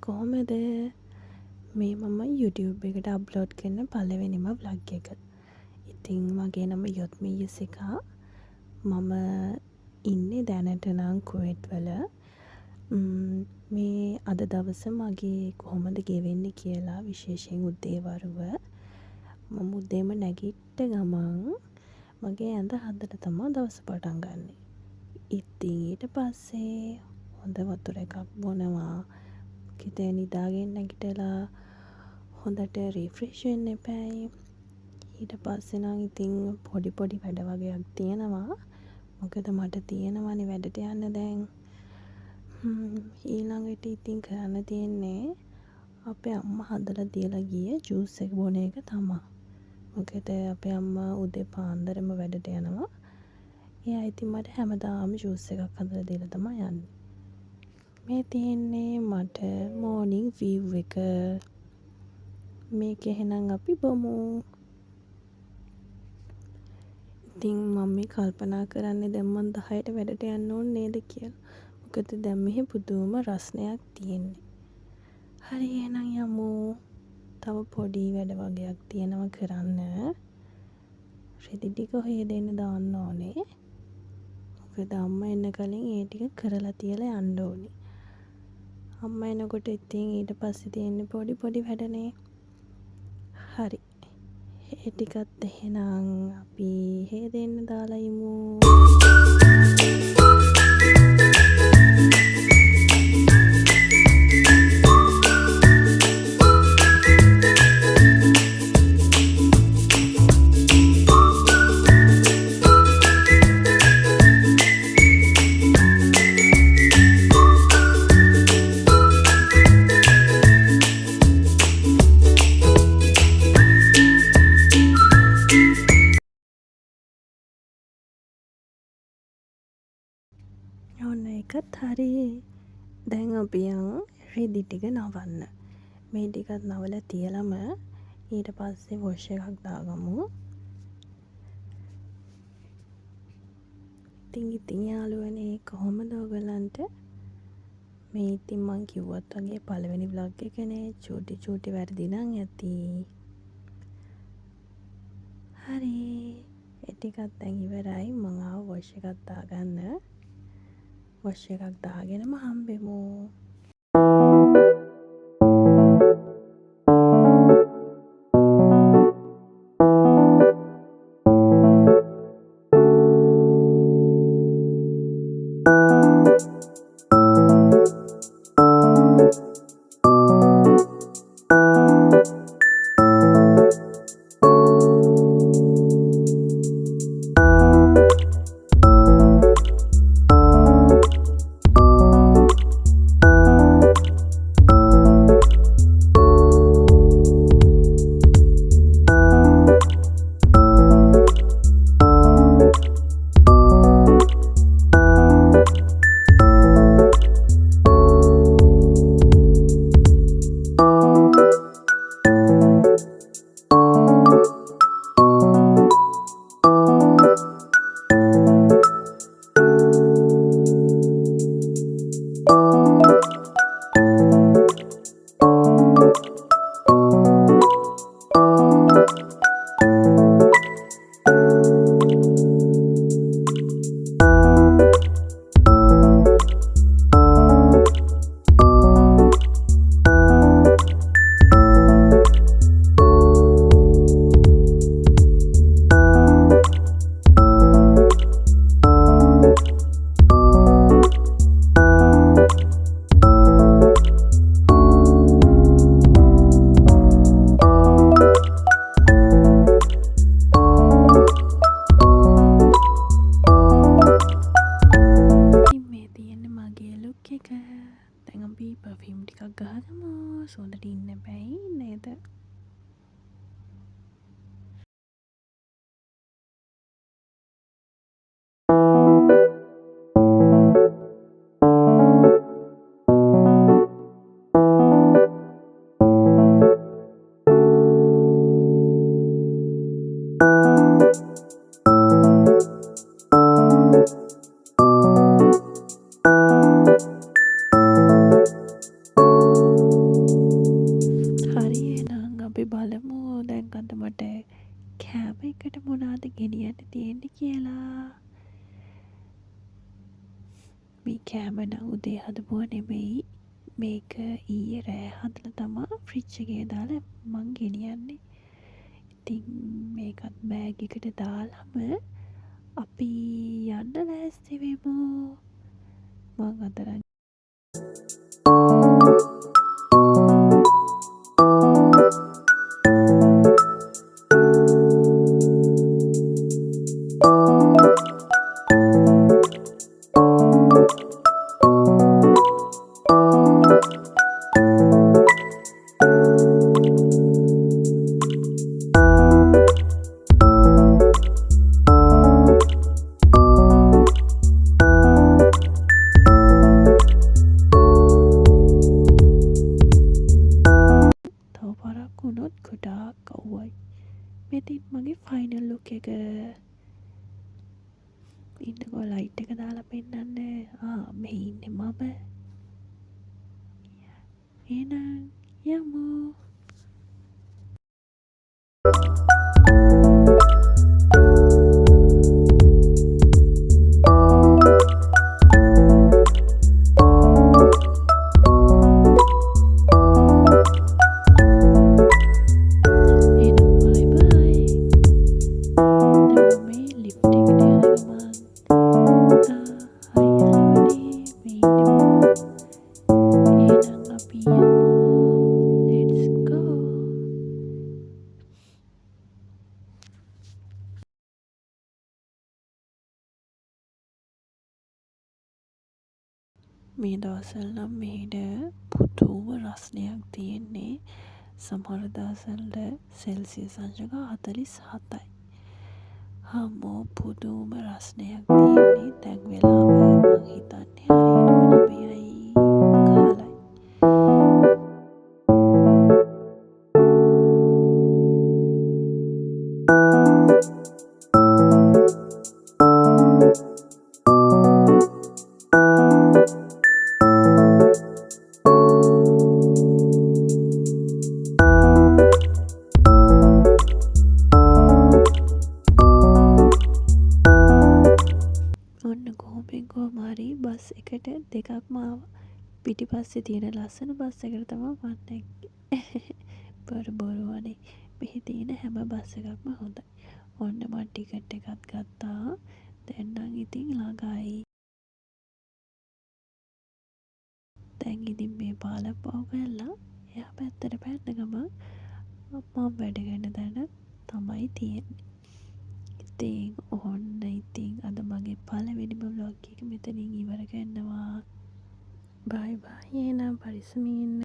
කොහොමද මේ මම YouTube එකට අප්ලෝඩ් කරන පළවෙනිම vlog එක. ඉතින් මගේ නම යොත්මී යසිකා. මම ඉන්නේ දැනට නම් කුවේට් වල. මේ අද දවස මගේ කොහොමද ගෙවෙන්නේ කියලා විශේෂයෙන් උදේවරුව මම උදේම නැගිට්ට ගමන් මගේ ඇඳ හදලා තමයි දවස පටන් ගන්නෙ. ඉතින් ඊට පස්සේ හොඳ වතුර එකක් බොනවා. කිතේ නිදාගෙන නැගිටලා හොඳට රිෆ්‍රෙෂ් වෙන්න එපායි. ඊට පස්සේ නම් ඉතින් පොඩි වැඩ වගේක් තියෙනවා. මොකද මට තියෙනවනේ වැඩට යන්න දැන්. ඊළඟට ඉතින් කරන්න තියෙන්නේ අපේ අම්මා හදලා තියලා ගිය ජූස් එක බොන එක තමයි. මොකද අපේ අම්මා උදේ පාන්දරම වැඩට යනවා. එයා ඉතින් මට හැමදාම ජූස් එකක් හදලා දීලා තමයි යන්නේ. මේ තියෙන්නේ මට මෝර්නිං වීව් එක. මේක එහෙනම් අපි බොමු. ඉතින් මම මේ කල්පනා කරන්නේ දැන් මම 10ට වැඩට යන්න ඕනේ නේද කියලා. මොකද දැන් මෙහි පුදුම රස්නයක් තියෙන්නේ. හරි එහෙනම් යමු. තව පොඩි වැඩ වගේක් තියෙනවා කරන්න. රෙදි ටික හොයදෙන්න දාන්න ඕනේ. මොකද අම්මා එන්න කලින් ඒ ටික කරලා තියලා යන්න ඕනේ. අම්මා එනකොට ඉතින් ඊට පස්සේ තියෙන්නේ පොඩි වැඩනේ. හරි. ඒ ටිකත් එහෙනම් අපි හේදෙන්න දාලා ඉමු. ඔන්න එකත් හරි. දැන් අපි යන් රෙදි ටික නවන්න. මේ ටිකත් නවලා තියලම ඊට පස්සේ වොෂ් එකක් දාගමු. ඉතින් යාළුවනේ කොහොමද ඔයගලන්ට? මේ ඉතින් මං කිව්වත් වගේ පළවෙනි vlog එකනේ. චූටි වැරදි නම් ඇති. හරි. ඒ ටිකත් දැන් ඉවරයි. මං ආව වොෂ් එකක් දාගන්න. වොෂ් එකක් දාගෙනම හම්බෙමු. මේ කෑම නම් උදේ හදපුවා නෙමෙයි. මේක ඊයේ රෑ හදලා තමා ෆ්‍රිජ් එකේ දාලා මං ගෙනියන්නේ. ඉතින් මේකත් බෑග් එකට දාලම අපි යන්න ලෑස්ති වෙමු. මං අතරන් තව පරක් වුණොත් ගොඩාක් අව්වයි. මෙතින් මගේ ෆයිනල් ලුක් එක. ඉන්නකෝ ලයිට් එක දාලා පෙන්නන්න. මෙහි ඉන්නේ මම. එහෙනම් යමු. එහෙනම් බයි බයි. දැන් මේ ලිෆ්ට් එකට යන ගමන් හරි යනවනේ. මේ ඉන්නේ මම. එහෙනම් අපි යමු. Let's go. මේ දවස්වල නම් මෙහෙට පුදුම රස්නයක් තියෙන්නේ. සමහර දවස්වල සෙල්සියස් අංශක 47යි. හම්මෝ පුදුම රස්නයක් තියෙන්නේ. දැන් වෙලාව මං හිතන්නේ හරියටම 9යි කාලයි. ඔන්න කොහොම හරි බස් එකට දෙකක්ම ආවා. පිටිපස්සේ තියෙන ලස්සන බස් එකට තමයි මං නැග්ගේ. බොරු අනේ. මෙහි තියෙන හැම බස් එකක්ම හොඳයි. ඔන්න මං ටිකට් එකත් ගත්තා. දැන් නම් ඉතින් ළඟයි. දැන් ඉතින් මේ පාලම් පහු කරලා එහා පැත්තට පැන්න ගමන් මම වැඩ කරන තැන තමයි තියෙන්නේ. ඉතින් ඔන්න ඉතින් අද මගේ පළවෙනිම vlog එක මෙතනින් ඉවර කරනවා. බයි බයි. එහෙනම් පරිස්සමින් ඉන්න.